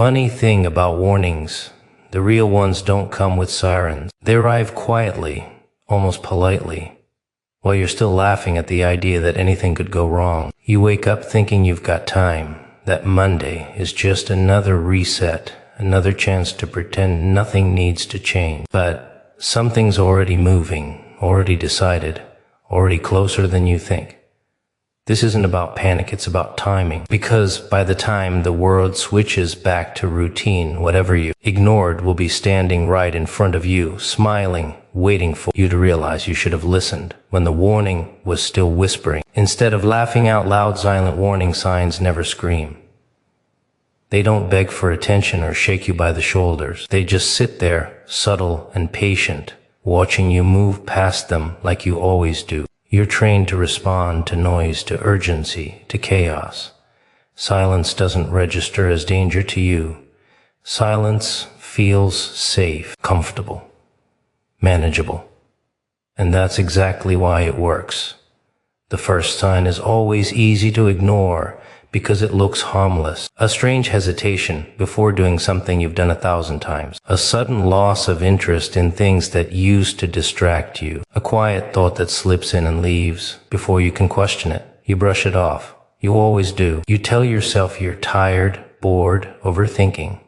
funny thing about warnings, the real ones don't come with sirens. They arrive quietly, almost politely, while you're still laughing at the idea that anything could go wrong. You wake up thinking you've got time, that Monday is just another reset, another chance to pretend nothing needs to change. But something's already moving, already decided, already closer than you think. This isn't about panic, it's about timing. Because by the time the world switches back to routine, whatever you ignored will be standing right in front of you, smiling, waiting for you to realize you should have listened when the warning was still whispering. Instead of laughing out loud, silent warning signs never scream. They don't beg for attention or shake you by the shoulders. They just sit there, subtle and patient, watching you move past them like you always do. You're trained to respond to noise, to urgency, to chaos. Silence doesn't register as danger to you. Silence feels safe, comfortable, manageable. And that's exactly why it works. The first sign is always easy to ignore because it looks harmless. A strange hesitation before doing something you've done 1,000 times. A sudden loss of interest in things that used to distract you. A quiet thought that slips in and leaves before you can question it. You brush it off. You always do. You tell yourself you're tired, bored, overthinking.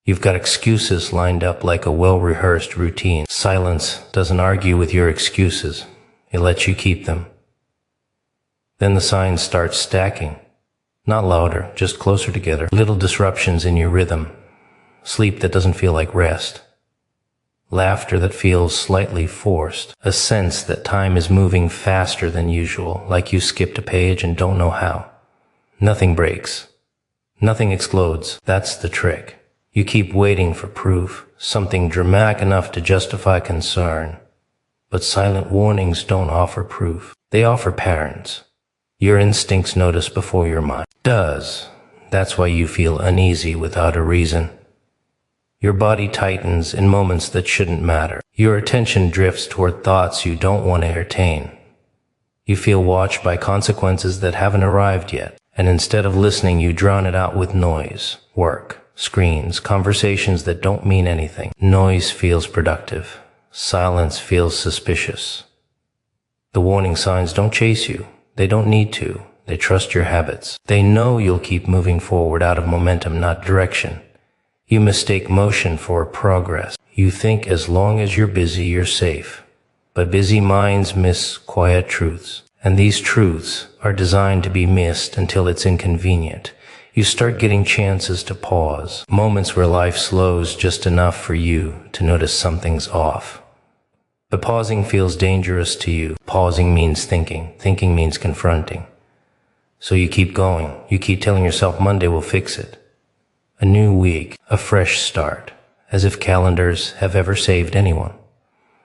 You've got excuses lined up like a well-rehearsed routine. Silence doesn't argue with your excuses. It lets you keep them. Then the signs start stacking. Not louder, just closer together. Little disruptions in your rhythm. Sleep that doesn't feel like rest. Laughter that feels slightly forced. A sense that time is moving faster than usual, like you skipped a page and don't know how. Nothing breaks. Nothing explodes. That's the trick. You keep waiting for proof, something dramatic enough to justify concern. But silent warnings don't offer proof. They offer patterns. Your instincts notice before your mind does. That's why you feel uneasy without a reason. Your body tightens in moments that shouldn't matter. Your attention drifts toward thoughts you don't want to entertain. You feel watched by consequences that haven't arrived yet. And instead of listening, you drown it out with noise, work, screens, conversations that don't mean anything. Noise feels productive. Silence feels suspicious. The warning signs don't chase you. They don't need to. They trust your habits. They know you'll keep moving forward out of momentum, not direction. You mistake motion for progress. You think as long as you're busy, you're safe. But busy minds miss quiet truths. And these truths are designed to be missed until it's inconvenient. You start getting chances to pause, moments where life slows just enough for you to notice something's off. But pausing feels dangerous to you. Pausing means thinking. Thinking means confronting. So you keep going. You keep telling yourself Monday will fix it. A new week, a fresh start, as if calendars have ever saved anyone.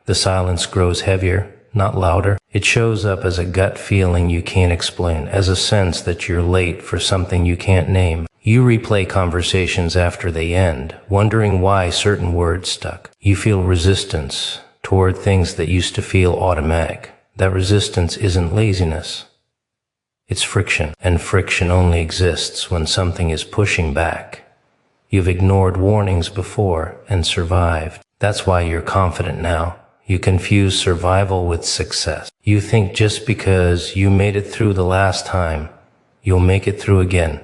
The silence grows heavier, not louder. It shows up as a gut feeling you can't explain, as a sense that you're late for something you can't name. You replay conversations after they end, wondering why certain words stuck. You feel resistance toward things that used to feel automatic. That resistance isn't laziness. It's friction, and friction only exists when something is pushing back. You've ignored warnings before and survived. That's why you're confident now. You confuse survival with success. You think just because you made it through the last time, you'll make it through again.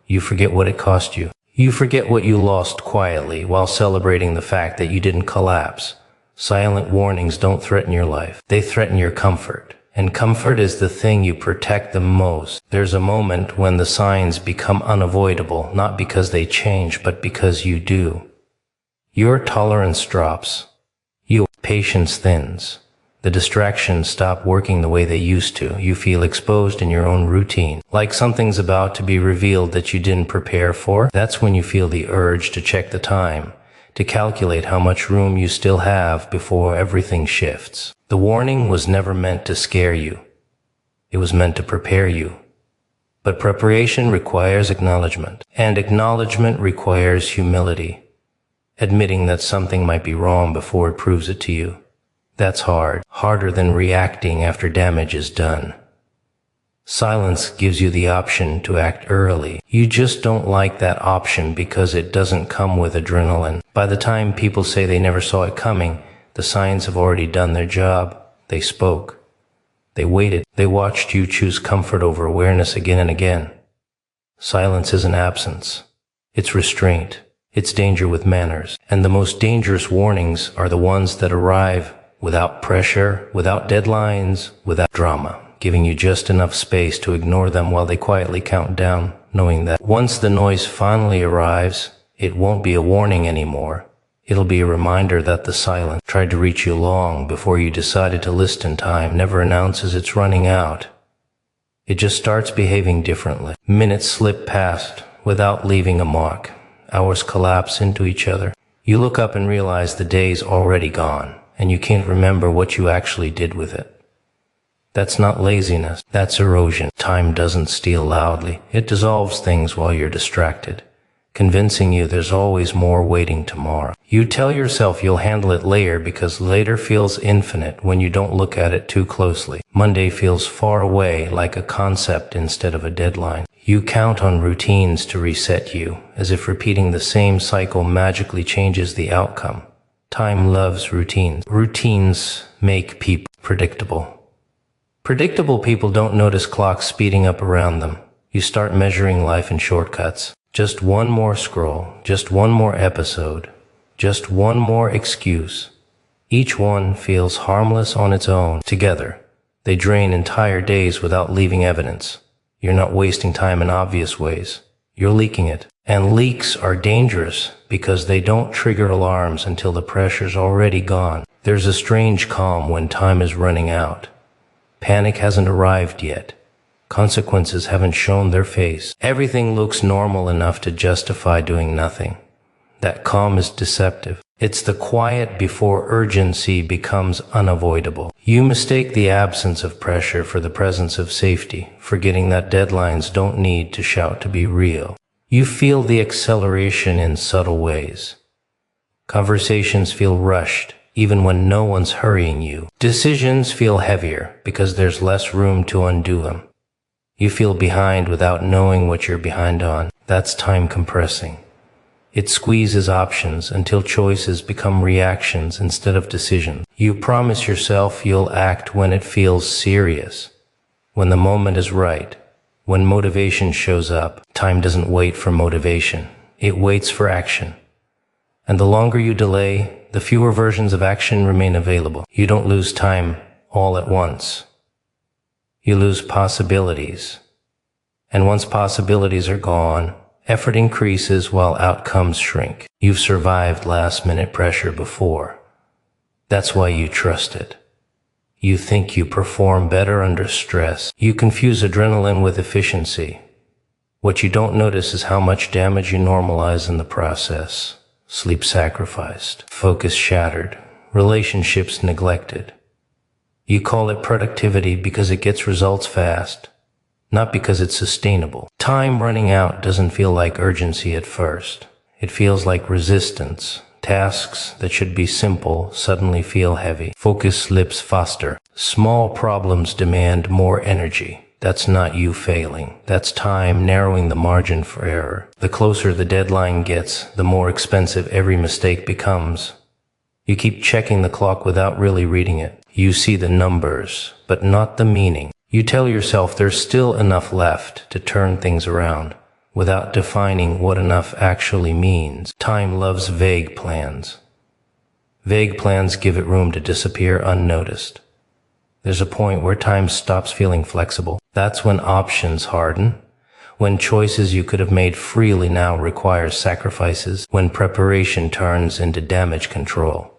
You forget what it cost you. You forget what you lost quietly while celebrating the fact that you didn't collapse. Silent warnings don't threaten your life. They threaten your comfort. And comfort is the thing you protect the most. There's a moment when the signs become unavoidable, not because they change, but because you do. Your tolerance drops. Your patience thins. The distractions stop working the way they used to. You feel exposed in your own routine, like something's about to be revealed that you didn't prepare for. That's when you feel the urge to check the time, to calculate how much room you still have before everything shifts. The warning was never meant to scare you. It was meant to prepare you. But preparation requires acknowledgement, and acknowledgement requires humility, admitting that something might be wrong before it proves it to you. That's hard, harder than reacting after damage is done. Silence gives you the option to act early. You just don't like that option because it doesn't come with adrenaline. By the time people say they never saw it coming, the signs have already done their job. They spoke. They waited. They watched you choose comfort over awareness again and again. Silence isn't absence. It's restraint. It's danger with manners. And the most dangerous warnings are the ones that arrive without pressure, without deadlines, without drama, giving you just enough space to ignore them while they quietly count down, knowing that once the noise finally arrives, it won't be a warning anymore. It'll be a reminder that the silence tried to reach you long before you decided to listen. Time never announces it's running out. It just starts behaving differently. Minutes slip past without leaving a mark. Hours collapse into each other. You look up and realize the day's already gone, and you can't remember what you actually did with it. That's not laziness, that's erosion. Time doesn't steal loudly. It dissolves things while you're distracted, convincing you there's always more waiting tomorrow. You tell yourself you'll handle it later because later feels infinite when you don't look at it too closely. Monday feels far away, like a concept instead of a deadline. You count on routines to reset you, as if repeating the same cycle magically changes the outcome. Time loves routines. Routines make people predictable. Predictable people don't notice clocks speeding up around them. You start measuring life in shortcuts. Just one more scroll, just one more episode, just one more excuse. Each one feels harmless on its own. Together, they drain entire days without leaving evidence. You're not wasting time in obvious ways. You're leaking it. And leaks are dangerous because they don't trigger alarms until the pressure's already gone. There's a strange calm when time is running out. Panic hasn't arrived yet. Consequences haven't shown their face. Everything looks normal enough to justify doing nothing. That calm is deceptive. It's the quiet before urgency becomes unavoidable. You mistake the absence of pressure for the presence of safety, forgetting that deadlines don't need to shout to be real. You feel the acceleration in subtle ways. Conversations feel rushed, even when no one's hurrying you. Decisions feel heavier because there's less room to undo them. You feel behind without knowing what you're behind on. That's time compressing. It squeezes options until choices become reactions instead of decisions. You promise yourself you'll act when it feels serious, when the moment is right, when motivation shows up. Time doesn't wait for motivation. It waits for action. And the longer you delay, the fewer versions of action remain available. You don't lose time all at once. You lose possibilities. And once possibilities are gone, effort increases while outcomes shrink. You've survived last-minute pressure before. That's why you trust it. You think you perform better under stress. You confuse adrenaline with efficiency. What you don't notice is how much damage you normalize in the process. Sleep sacrificed, focus shattered, relationships neglected. You call it productivity because it gets results fast, not because it's sustainable. Time running out doesn't feel like urgency at first. It feels like resistance. Tasks that should be simple suddenly feel heavy. Focus slips faster. Small problems demand more energy. That's not you failing. That's time narrowing the margin for error. The closer the deadline gets, the more expensive every mistake becomes. You keep checking the clock without really reading it. You see the numbers, but not the meaning. You tell yourself there's still enough left to turn things around, without defining what enough actually means. Time loves vague plans. Vague plans give it room to disappear unnoticed. There's a point where time stops feeling flexible. That's when options harden, when choices you could have made freely now require sacrifices, when preparation turns into damage control.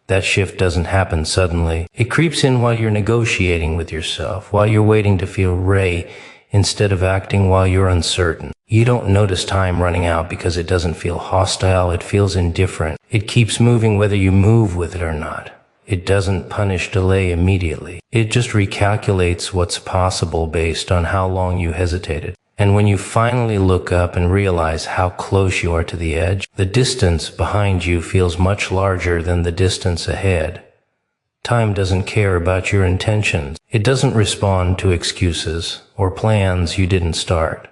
That shift doesn't happen suddenly. It creeps in while you're negotiating with yourself, while you're waiting to feel ready instead of acting while you're uncertain. You don't notice time running out because it doesn't feel hostile, it feels indifferent. It keeps moving whether you move with it or not. It doesn't punish delay immediately. It just recalculates what's possible based on how long you hesitated. And when you finally look up and realize how close you are to the edge, the distance behind you feels much larger than the distance ahead. Time doesn't care about your intentions. It doesn't respond to excuses or plans you didn't start.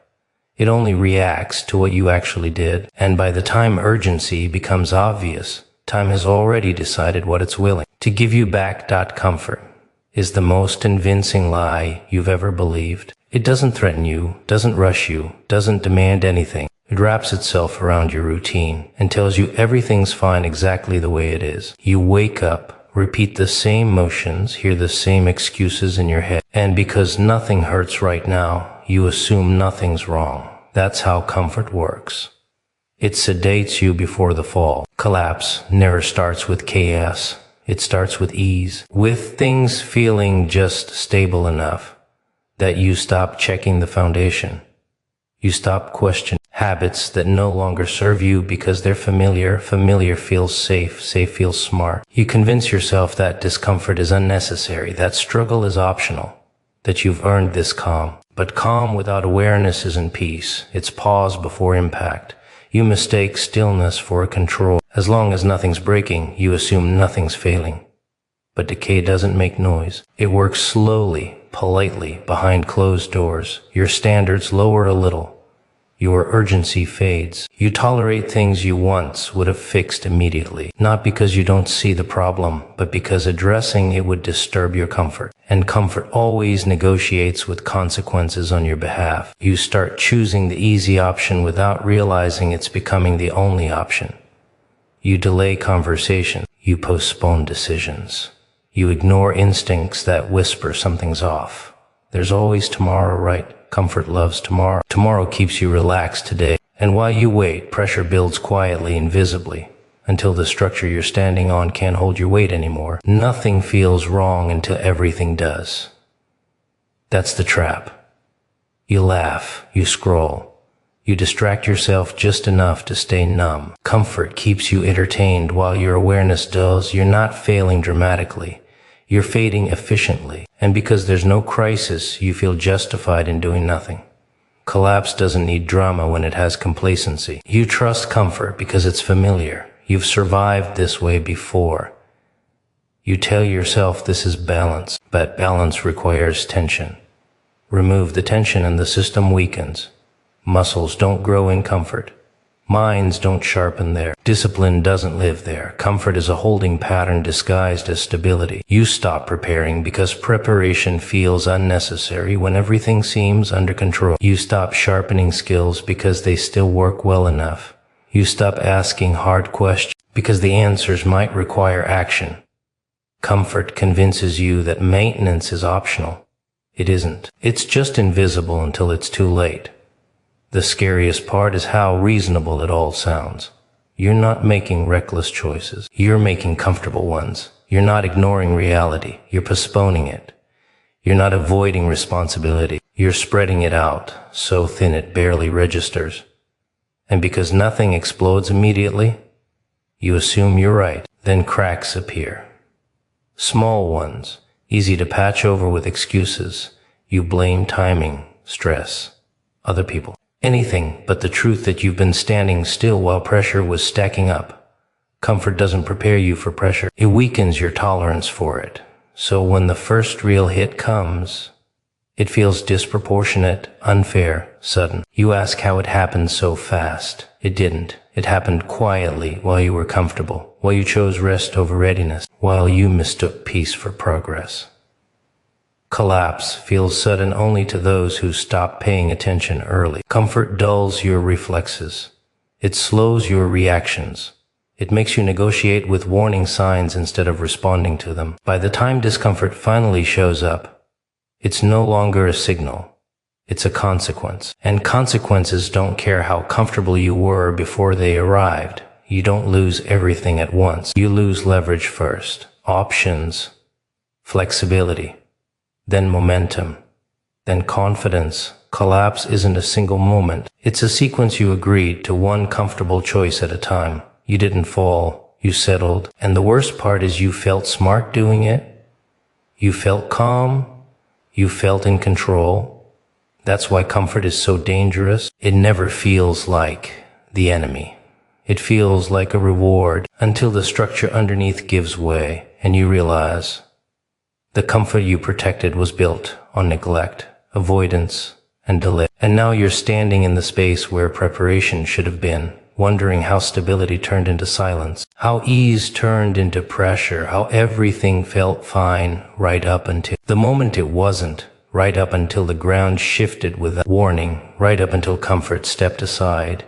It only reacts to what you actually did. And by the time urgency becomes obvious, time has already decided what it's willing to give you back. Comfort is the most convincing lie you've ever believed. It doesn't threaten you, doesn't rush you, doesn't demand anything. It wraps itself around your routine and tells you everything's fine exactly the way it is. You wake up, repeat the same motions, hear the same excuses in your head, and because nothing hurts right now, you assume nothing's wrong. That's how comfort works. It sedates you before the fall. Collapse never starts with chaos. It starts with ease, with things feeling just stable enough that you stop checking the foundation. You stop questioning habits that no longer serve you because they're familiar. Familiar feels safe. Safe feels smart. You convince yourself that discomfort is unnecessary, that struggle is optional, that you've earned this calm. But calm without awareness isn't peace. It's pause before impact. You mistake stillness for control. As long as nothing's breaking, you assume nothing's failing. But decay doesn't make noise. It works slowly, politely, behind closed doors. Your standards lower a little. Your urgency fades. You tolerate things you once would have fixed immediately, not because you don't see the problem, but because addressing it would disturb your comfort. And comfort always negotiates with consequences on your behalf. You start choosing the easy option without realizing it's becoming the only option. You delay conversation. You postpone decisions. You ignore instincts that whisper something's off. There's always tomorrow, right? Comfort loves tomorrow. Tomorrow keeps you relaxed today. And while you wait, pressure builds quietly, invisibly, until the structure you're standing on can't hold your weight anymore. Nothing feels wrong until everything does. That's the trap. You laugh, you scroll, you distract yourself just enough to stay numb. Comfort keeps you entertained while your awareness dulls. You're not failing dramatically. You're fading efficiently, and because there's no crisis, you feel justified in doing nothing. Collapse doesn't need drama when it has complacency. You trust comfort because it's familiar. You've survived this way before. You tell yourself this is balance, but balance requires tension. Remove the tension and the system weakens. Muscles don't grow in comfort. Minds don't sharpen there. Discipline doesn't live there. Comfort is a holding pattern disguised as stability. You stop preparing because preparation feels unnecessary when everything seems under control. You stop sharpening skills because they still work well enough. You stop asking hard questions because the answers might require action. Comfort convinces you that maintenance is optional. It isn't. It's just invisible until it's too late. The scariest part is how reasonable it all sounds. You're not making reckless choices. You're making comfortable ones. You're not ignoring reality. You're postponing it. You're not avoiding responsibility. You're spreading it out so thin it barely registers. And because nothing explodes immediately, you assume you're right. Then cracks appear. Small ones, easy to patch over with excuses. You blame timing, stress, other people. Anything but the truth that you've been standing still while pressure was stacking up. Comfort doesn't prepare you for pressure. It weakens your tolerance for it. So when the first real hit comes, it feels disproportionate, unfair, sudden. You ask how it happened so fast. It didn't. It happened quietly while you were comfortable, while you chose rest over readiness, while you mistook peace for progress. Collapse feels sudden only to those who stop paying attention early. Comfort dulls your reflexes. It slows your reactions. It makes you negotiate with warning signs instead of responding to them. By the time discomfort finally shows up, it's no longer a signal. It's a consequence. And consequences don't care how comfortable you were before they arrived. You don't lose everything at once. You lose leverage first, options, flexibility, then momentum, then confidence. Collapse isn't a single moment. It's a sequence you agreed to, one comfortable choice at a time. You didn't fall, you settled. And the worst part is you felt smart doing it. You felt calm. You felt in control. That's why comfort is so dangerous. It never feels like the enemy. It feels like a reward until the structure underneath gives way. and you realize the comfort you protected was built on neglect, avoidance, and delay. And now you're standing in the space where preparation should have been, wondering how stability turned into silence, how ease turned into pressure, how everything felt fine right up until the moment it wasn't, right up until the ground shifted without warning, right up until comfort stepped aside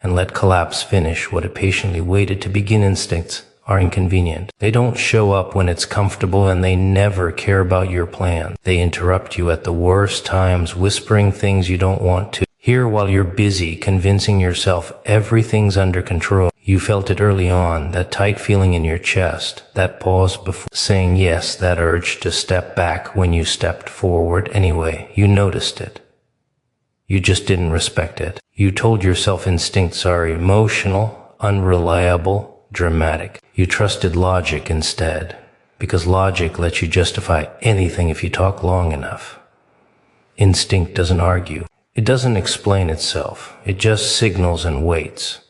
and let collapse finish what it patiently waited to begin. Instincts are inconvenient. They don't show up when it's comfortable, and they never care about your plan. They interrupt you at the worst times, whispering things you don't want to hear while you're busy convincing yourself everything's under control. You felt it early on, that tight feeling in your chest, that pause before saying yes, that urge to step back when you stepped forward anyway. You noticed it. You just didn't respect it. You told yourself instincts are emotional, unreliable, dramatic. You trusted logic instead, because logic lets you justify anything if you talk long enough. Instinct doesn't argue. It doesn't explain itself. It just signals and waits.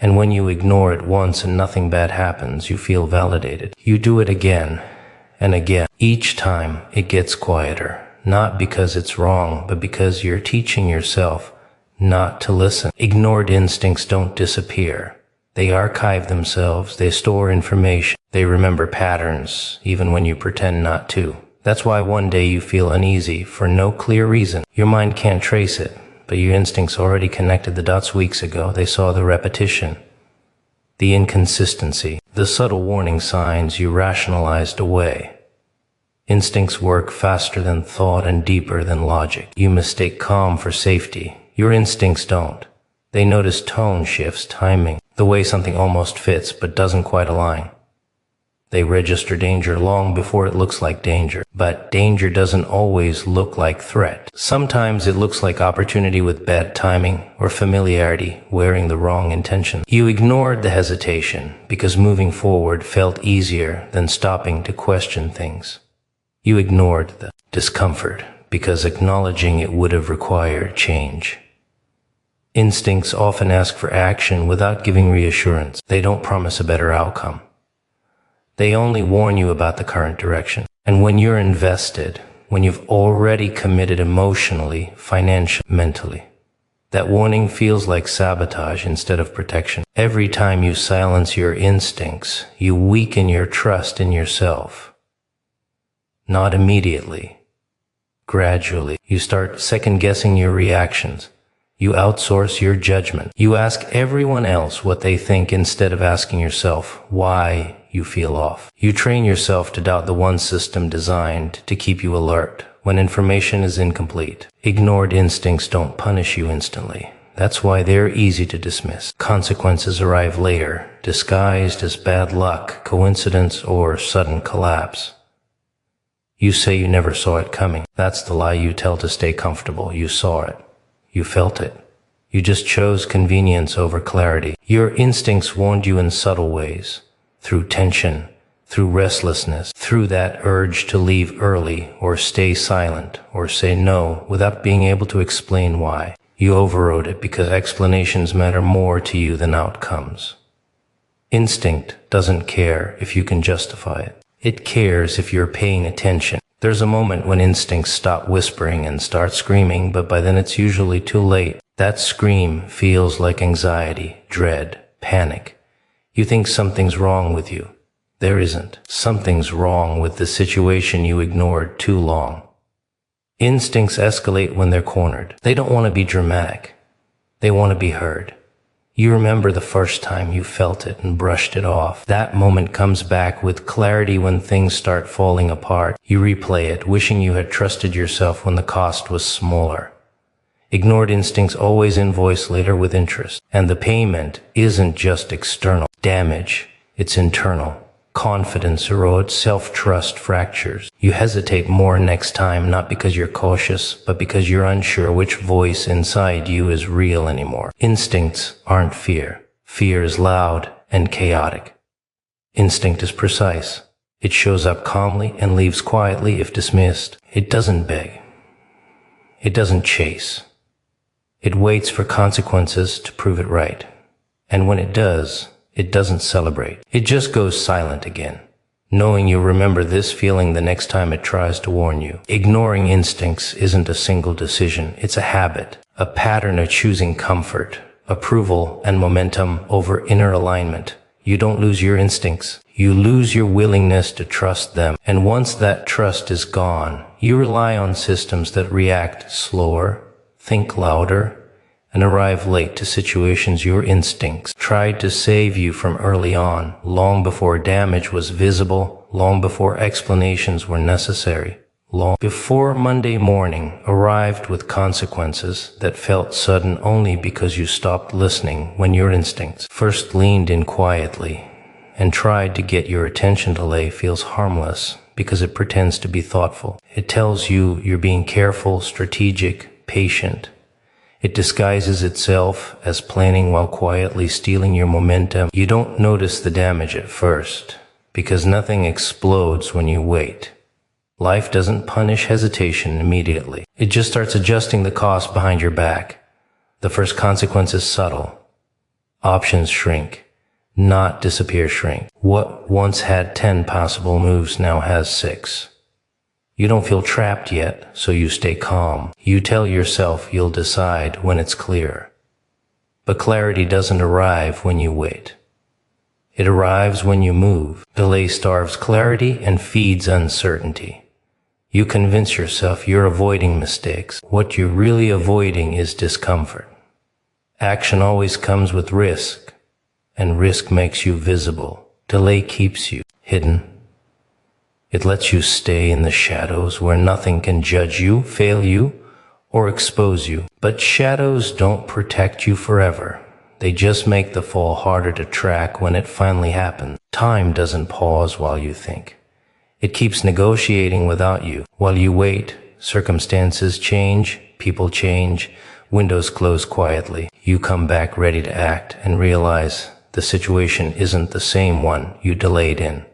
And when you ignore it once and nothing bad happens, you feel validated. You do it again and again. Each time it gets quieter, not because it's wrong, but because you're teaching yourself not to listen. Ignored instincts don't disappear. They archive themselves. They store information. They remember patterns, even when you pretend not to. That's why one day you feel uneasy for no clear reason. Your mind can't trace it, but your instincts already connected the dots weeks ago. They saw the repetition, the inconsistency, the subtle warning signs you rationalized away. Instincts work faster than thought and deeper than logic. You mistake calm for safety. Your instincts don't. They notice tone shifts, timing, the way something almost fits but doesn't quite align. They register danger long before it looks like danger. But danger doesn't always look like threat. Sometimes it looks like opportunity with bad timing, or familiarity wearing the wrong intention. You ignored the hesitation because moving forward felt easier than stopping to question things. You ignored the discomfort because acknowledging it would have required change. Instincts often ask for action without giving reassurance. They don't promise a better outcome. They only warn you about the current direction. And when you're invested, when you've already committed emotionally, financially, mentally, that warning feels like sabotage instead of protection. Every time you silence your instincts, you weaken your trust in yourself. Not immediately. Gradually, you start second-guessing your reactions. You outsource your judgment. You ask everyone else what they think instead of asking yourself why you feel off. You train yourself to doubt the one system designed to keep you alert when information is incomplete. Ignored instincts don't punish you instantly. That's why they're easy to dismiss. Consequences arrive later, disguised as bad luck, coincidence, or sudden collapse. You say you never saw it coming. That's the lie you tell to stay comfortable. You saw it. You felt it. You just chose convenience over clarity. Your instincts warned you in subtle ways. Through tension, through restlessness, through that urge to leave early, or stay silent, or say no without being able to explain why. You overrode it because explanations matter more to you than outcomes. Instinct doesn't care if you can justify it. It cares if you're paying attention. There's a moment when instincts stop whispering and start screaming, but by then it's usually too late. That scream feels like anxiety, dread, panic. You think something's wrong with you. There isn't. Something's wrong with the situation you ignored too long. Instincts escalate when they're cornered. They don't want to be dramatic. They want to be heard. You remember the first time you felt it and brushed it off. That moment comes back with clarity when things start falling apart. You replay it, wishing you had trusted yourself when the cost was smaller. Ignored instincts always invoice later with interest. And the payment isn't just external damage, it's internal. Confidence erodes, self-trust fractures. You hesitate more next time, not because you're cautious, but because you're unsure which voice inside you is real anymore. Instincts aren't fear. Fear is loud and chaotic. Instinct is precise. It shows up calmly and leaves quietly if dismissed. It doesn't beg. It doesn't chase. It waits for consequences to prove it right. And when it does, it doesn't celebrate. It just goes silent again. knowing you'll remember this feeling the next time it tries to warn you. Ignoring instincts isn't a single decision, it's a habit, a pattern of choosing comfort, approval, and momentum over inner alignment. You don't lose your instincts, you lose your willingness to trust them. And once that trust is gone, you rely on systems that react slower, think louder, and arrive late to situations your instincts tried to save you from early on, long before damage was visible, long before explanations were necessary, long before Monday morning arrived with consequences that felt sudden only because you stopped listening when your instincts first leaned in quietly and tried to get your attention. Delay feels harmless because it pretends to be thoughtful. It tells you you're being careful, strategic, patient. It disguises itself as planning while quietly stealing your momentum. You don't notice the damage at first, because nothing explodes when you wait. Life doesn't punish hesitation immediately. It just starts adjusting the cost behind your back. The first consequence is subtle. Options shrink, not disappear, shrink. What once had 10 possible moves now has 6. You don't feel trapped yet, so you stay calm. You tell yourself you'll decide when it's clear. But clarity doesn't arrive when you wait. It arrives when you move. Delay starves clarity and feeds uncertainty. You convince yourself you're avoiding mistakes. What you're really avoiding is discomfort. Action always comes with risk, and risk makes you visible. Delay keeps you hidden. It lets you stay in the shadows where nothing can judge you, fail you, or expose you. But shadows don't protect you forever. They just make the fall harder to track when it finally happens. Time doesn't pause while you think. It keeps negotiating without you. While you wait, circumstances change, people change, windows close quietly. You come back ready to act and realize the situation isn't the same one you delayed in.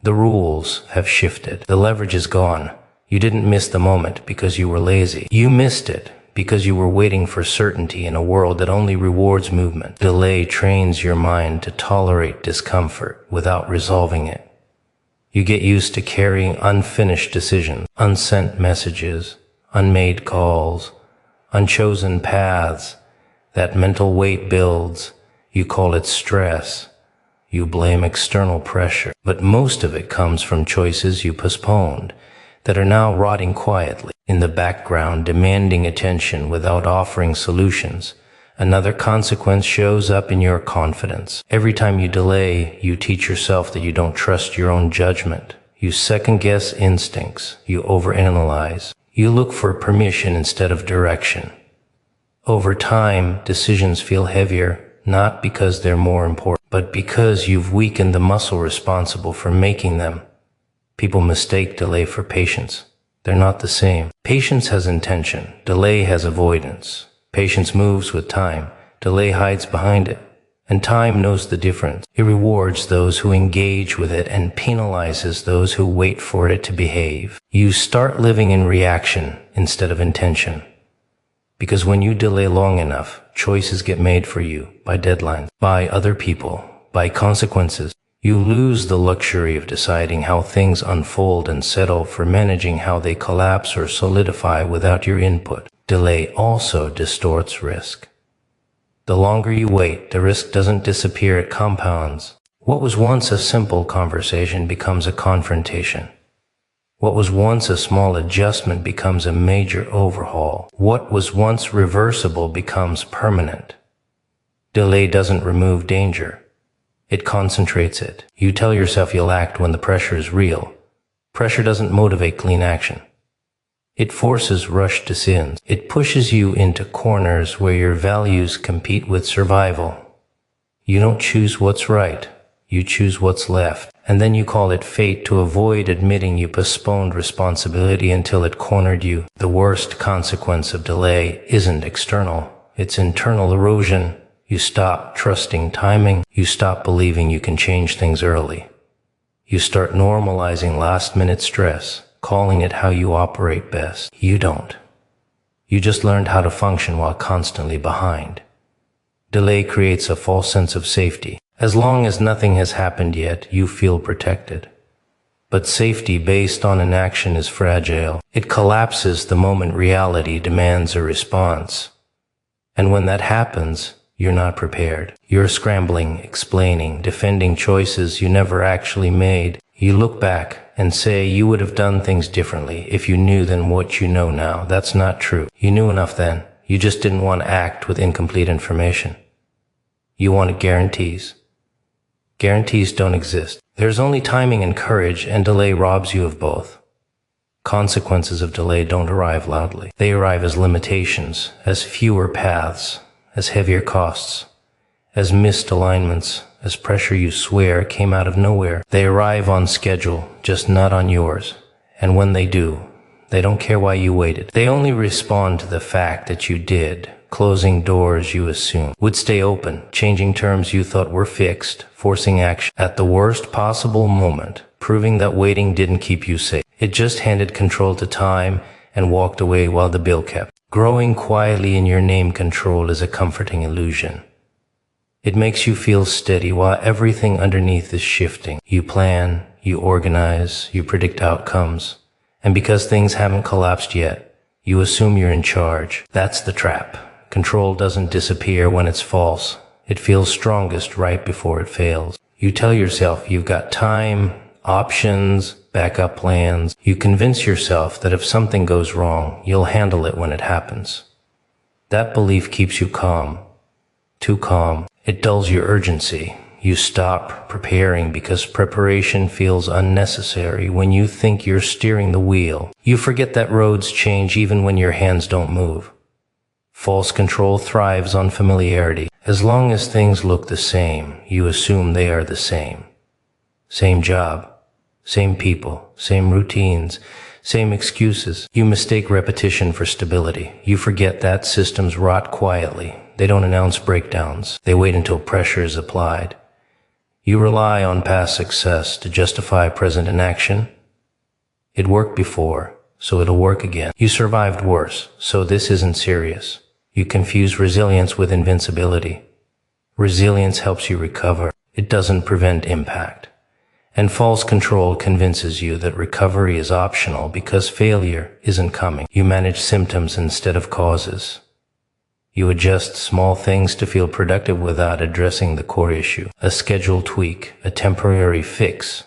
The rules have shifted. The leverage is gone. You didn't miss the moment because you were lazy. You missed it because you were waiting for certainty in a world that only rewards movement. Delay trains your mind to tolerate discomfort without resolving it. You get used to carrying unfinished decisions, unsent messages, unmade calls, unchosen paths. That mental weight builds. You call it stress. You blame external pressure, but most of it comes from choices you postponed that are now rotting quietly in the background, demanding attention without offering solutions. Another consequence shows up in your confidence. Every time you delay, you teach yourself that you don't trust your own judgment. You second-guess instincts. You overanalyze. You look for permission instead of direction. Over time, decisions feel heavier, not because they're more important, but because you've weakened the muscle responsible for making them. People mistake delay for patience. They're not the same. Patience has intention. Delay has avoidance. Patience moves with time. Delay hides behind it. And time knows the difference. It rewards those who engage with it and penalizes those who wait for it to behave. You start living in reaction instead of intention. Because when you delay long enough, choices get made for you by deadlines, by other people, by consequences. You lose the luxury of deciding how things unfold and settle for managing how they collapse or solidify without your input. Delay also distorts risk. The longer you wait, the risk doesn't disappear, it compounds. What was once a simple conversation becomes a confrontation. What was once a small adjustment becomes a major overhaul. What was once reversible becomes permanent. Delay doesn't remove danger. It concentrates it. You tell yourself you'll act when the pressure is real. Pressure doesn't motivate clean action. It forces rushed decisions. It pushes you into corners where your values compete with survival. You don't choose what's right. You choose what's left. And then you call it fate to avoid admitting you postponed responsibility until it cornered you. The worst consequence of delay isn't external. It's internal erosion. You stop trusting timing. You stop believing you can change things early. You start normalizing last-minute stress, calling it how you operate best. You don't. You just learned how to function while constantly behind. Delay creates a false sense of safety. As long as nothing has happened yet, you feel protected. But safety based on inaction is fragile. It collapses the moment reality demands a response. And when that happens, you're not prepared. You're scrambling, explaining, defending choices you never actually made. You look back and say you would have done things differently if you knew then what you know now. That's not true. You knew enough then. You just didn't want to act with incomplete information. You wanted guarantees. Guarantees don't exist. There's only timing and courage, and delay robs you of both. Consequences of delay don't arrive loudly. They arrive as limitations, as fewer paths, as heavier costs, as missed alignments, as pressure you swear came out of nowhere. They arrive on schedule, just not on yours. And when they do, they don't care why you waited. They only respond to the fact that you did, closing doors you assumed would stay open, changing terms you thought were fixed, forcing action at the worst possible moment, proving that waiting didn't keep you safe. It just handed control to time and walked away while the bill kept. Growing quietly in your name control is a comforting illusion. It makes you feel steady while everything underneath is shifting. You plan, you organize, you predict outcomes. And because things haven't collapsed yet, you assume you're in charge. That's the trap. Control doesn't disappear when it's false. It feels strongest right before it fails. You tell yourself you've got time, options, backup plans. You convince yourself that if something goes wrong, you'll handle it when it happens. That belief keeps you calm. Too calm. It dulls your urgency. You stop preparing because preparation feels unnecessary when you think you're steering the wheel. You forget that roads change even when your hands don't move. False control thrives on familiarity. As long as things look the same, you assume they are the same. Same job, same people, same routines, same excuses. You mistake repetition for stability. You forget that systems rot quietly. They don't announce breakdowns. They wait until pressure is applied. You rely on past success to justify present inaction. It worked before, so it'll work again. You survived worse, so this isn't serious. You confuse resilience with invincibility. Resilience helps you recover. It doesn't prevent impact. And false control convinces you that recovery is optional because failure isn't coming. You manage symptoms instead of causes. You adjust small things to feel productive without addressing the core issue. A schedule tweak, a temporary fix.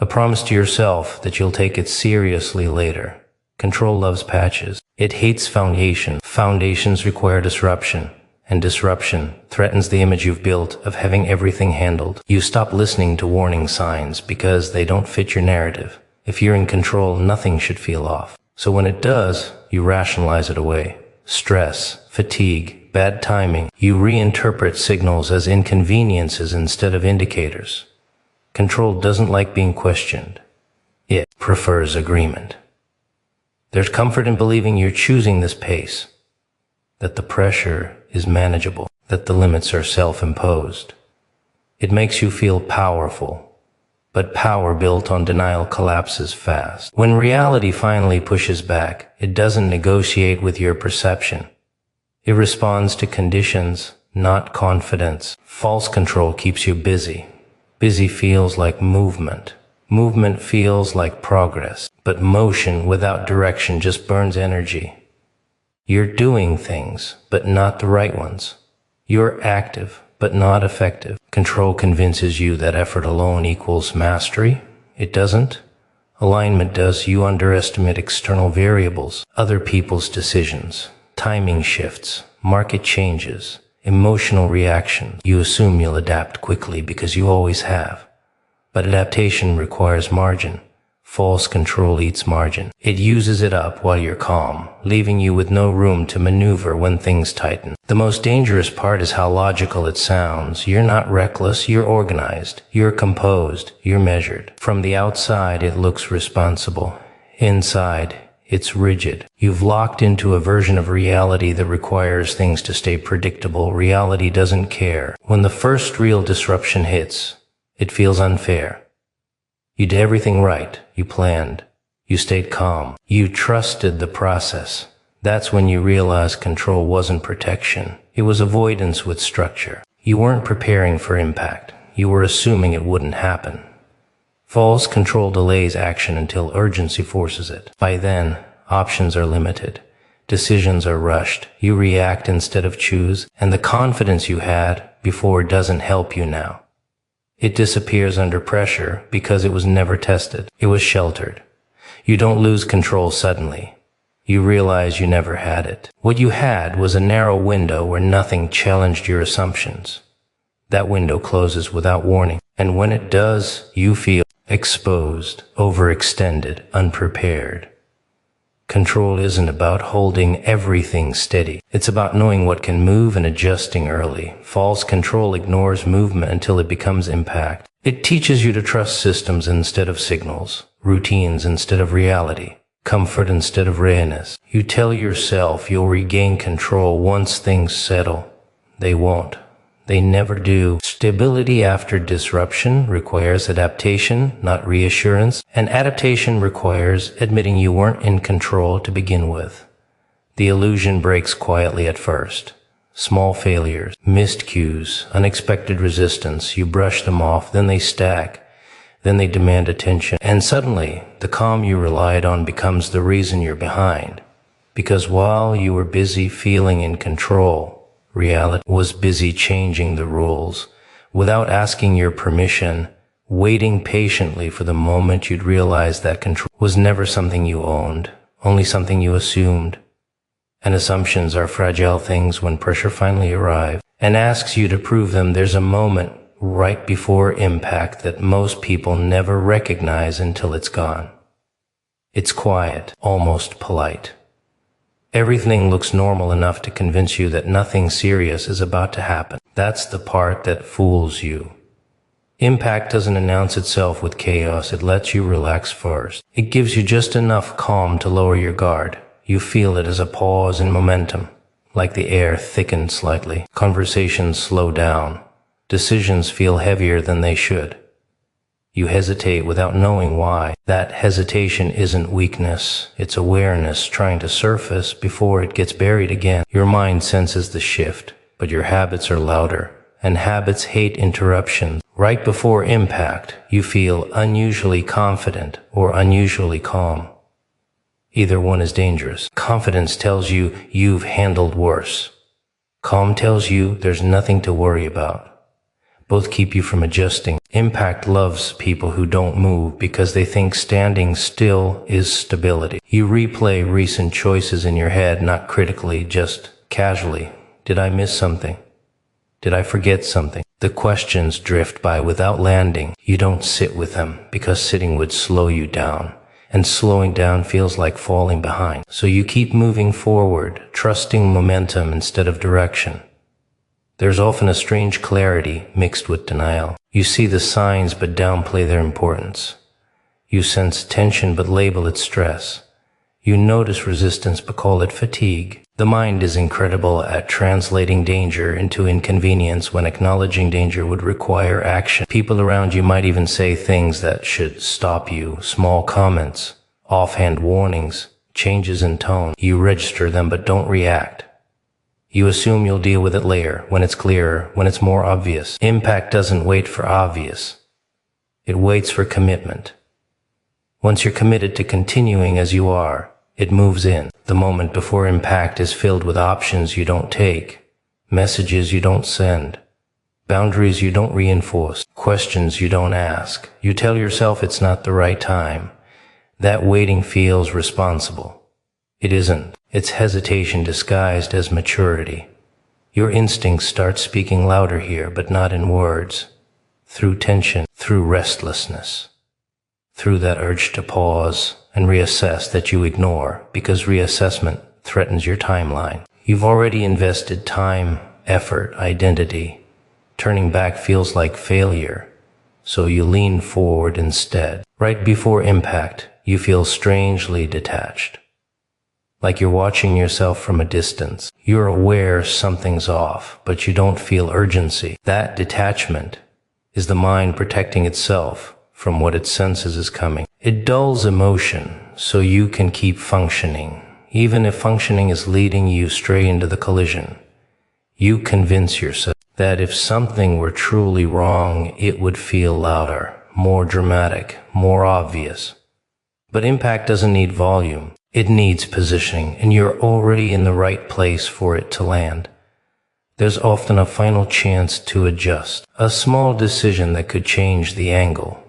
A promise to yourself that you'll take it seriously later. Control loves patches. It hates foundation. Foundations require disruption. And disruption threatens the image you've built of having everything handled. You stop listening to warning signs because they don't fit your narrative. If you're in control, nothing should feel off. So when it does, you rationalize it away. Stress, fatigue, bad timing. You reinterpret signals as inconveniences instead of indicators. Control doesn't like being questioned. It prefers agreement. There's comfort in believing you're choosing this pace, that the pressure is manageable, that the limits are self-imposed. It makes you feel powerful, but power built on denial collapses fast. When reality finally pushes back, it doesn't negotiate with your perception. It responds to conditions, not confidence. False control keeps you busy. Busy feels like movement. Movement feels like progress, but motion without direction just burns energy. You're doing things, but not the right ones. You're active, but not effective. Control convinces you that effort alone equals mastery. It doesn't. Alignment does. You underestimate external variables, other people's decisions, timing shifts, market changes, emotional reactions. You assume you'll adapt quickly because you always have. But adaptation requires margin. False control eats margin. It uses it up while you're calm, leaving you with no room to maneuver when things tighten. The most dangerous part is how logical it sounds. You're not reckless, you're organized, you're composed, you're measured. From the outside, it looks responsible. Inside, it's rigid. You've locked into a version of reality that requires things to stay predictable. Reality doesn't care. When the first real disruption hits, it feels unfair. You did everything right. You planned. You stayed calm. You trusted the process. That's when you realize control wasn't protection. It was avoidance with structure. You weren't preparing for impact. You were assuming it wouldn't happen. False control delays action until urgency forces it. By then, options are limited. Decisions are rushed. You react instead of choose, and the confidence you had before doesn't help you now. It disappears under pressure because it was never tested. It was sheltered. You don't lose control suddenly. You realize you never had it. What you had was a narrow window where nothing challenged your assumptions. That window closes without warning, and when it does, you feel exposed, overextended, unprepared. Control isn't about holding everything steady. It's about knowing what can move and adjusting early. False control ignores movement until it becomes impact. It teaches you to trust systems instead of signals, routines instead of reality, comfort instead of readiness. You tell yourself you'll regain control once things settle. They won't. They never do. Stability after disruption requires adaptation, not reassurance, and adaptation requires admitting you weren't in control to begin with. The illusion breaks quietly at first. Small failures, missed cues, unexpected resistance, you brush them off, then they stack, then they demand attention, and suddenly the calm you relied on becomes the reason you're behind. Because while you were busy feeling in control, reality was busy changing the rules. Without asking your permission, waiting patiently for the moment you'd realize that control was never something you owned, only something you assumed. And assumptions are fragile things. When pressure finally arrives and asks you to prove them, there's a moment right before impact that most people never recognize until it's gone. It's quiet, almost polite. Everything looks normal enough to convince you that nothing serious is about to happen. That's the part that fools you. Impact doesn't announce itself with chaos. It lets you relax first. It gives you just enough calm to lower your guard. You feel it as a pause in momentum, like the air thickened slightly. Conversations slow down. Decisions feel heavier than they should. You hesitate without knowing why. That hesitation isn't weakness. It's awareness trying to surface before it gets buried again. Your mind senses the shift, but your habits are louder, and habits hate interruptions. Right before impact, you feel unusually confident or unusually calm. Either one is dangerous. Confidence tells you you've handled worse. Calm tells you there's nothing to worry about. Both keep you from adjusting. Impact loves people who don't move because they think standing still is stability. You replay recent choices in your head, not critically, just casually. Did I miss something? Did I forget something? The questions drift by without landing. You don't sit with them because sitting would slow you down. And slowing down feels like falling behind. So you keep moving forward, trusting momentum instead of direction. There's often a strange clarity mixed with denial. You see the signs but downplay their importance. You sense tension but label it stress. You notice resistance but call it fatigue. The mind is incredible at translating danger into inconvenience when acknowledging danger would require action. People around you might even say things that should stop you. Small comments, offhand warnings, changes in tone. You register them but don't react. You assume you'll deal with it later, when it's clearer, when it's more obvious. Impact doesn't wait for obvious. It waits for commitment. Once you're committed to continuing as you are, it moves in. The moment before impact is filled with options you don't take, messages you don't send, boundaries you don't reinforce, questions you don't ask. You tell yourself it's not the right time. That waiting feels responsible. It isn't. It's hesitation disguised as maturity. Your instincts start speaking louder here, but not in words. Through tension, through restlessness, through that urge to pause and reassess that you ignore, because reassessment threatens your timeline. You've already invested time, effort, identity. Turning back feels like failure, so you lean forward instead. Right before impact, you feel strangely detached. Like you're watching yourself from a distance. You're aware something's off, but you don't feel urgency. That detachment is the mind protecting itself from what it senses is coming. It dulls emotion so you can keep functioning, even if functioning is leading you straight into the collision. You convince yourself that if something were truly wrong, it would feel louder, more dramatic, more obvious. But impact doesn't need volume. It needs positioning, and you're already in the right place for it to land. There's often a final chance to adjust, a small decision that could change the angle.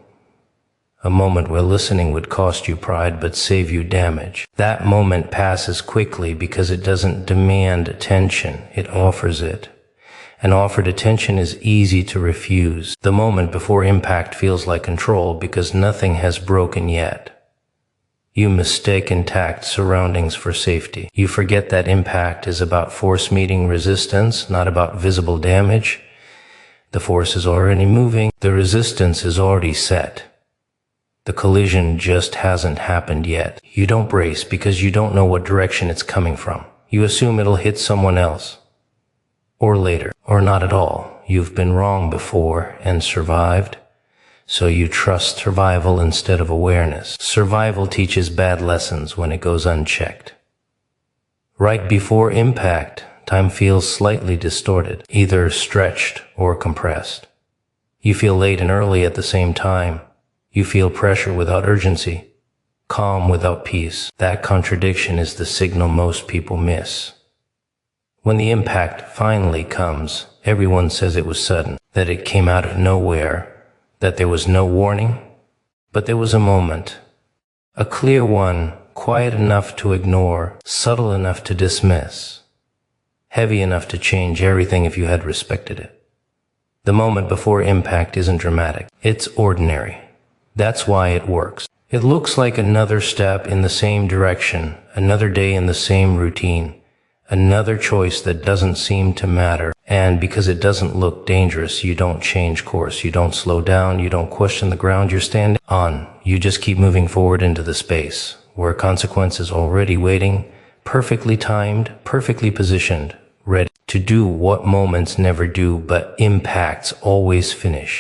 A moment where listening would cost you pride but save you damage. That moment passes quickly because it doesn't demand attention, it offers it. And offered attention is easy to refuse. The moment before impact feels like control because nothing has broken yet. You mistake intact surroundings for safety. You forget that impact is about force meeting resistance, not about visible damage. The force is already moving. The resistance is already set. The collision just hasn't happened yet. You don't brace because you don't know what direction it's coming from. You assume it'll hit someone else. Or later. Or not at all. You've been wrong before and survived. So you trust survival instead of awareness. Survival teaches bad lessons when it goes unchecked. Right before impact, time feels slightly distorted, either stretched or compressed. You feel late and early at the same time. You feel pressure without urgency, calm without peace. That contradiction is the signal most people miss. When the impact finally comes, everyone says it was sudden, that it came out of nowhere, that there was no warning. But there was a moment, a clear one, quiet enough to ignore, subtle enough to dismiss, heavy enough to change everything if you had respected it. The moment before impact isn't dramatic, it's ordinary. That's why it works. It looks like another step in the same direction, another day in the same routine, another choice that doesn't seem to matter. And because it doesn't look dangerous, you don't change course, you don't slow down, you don't question the ground you're standing on. You just keep moving forward into the space where consequence is already waiting, perfectly timed, perfectly positioned, ready to do what moments never do, but impacts always finish.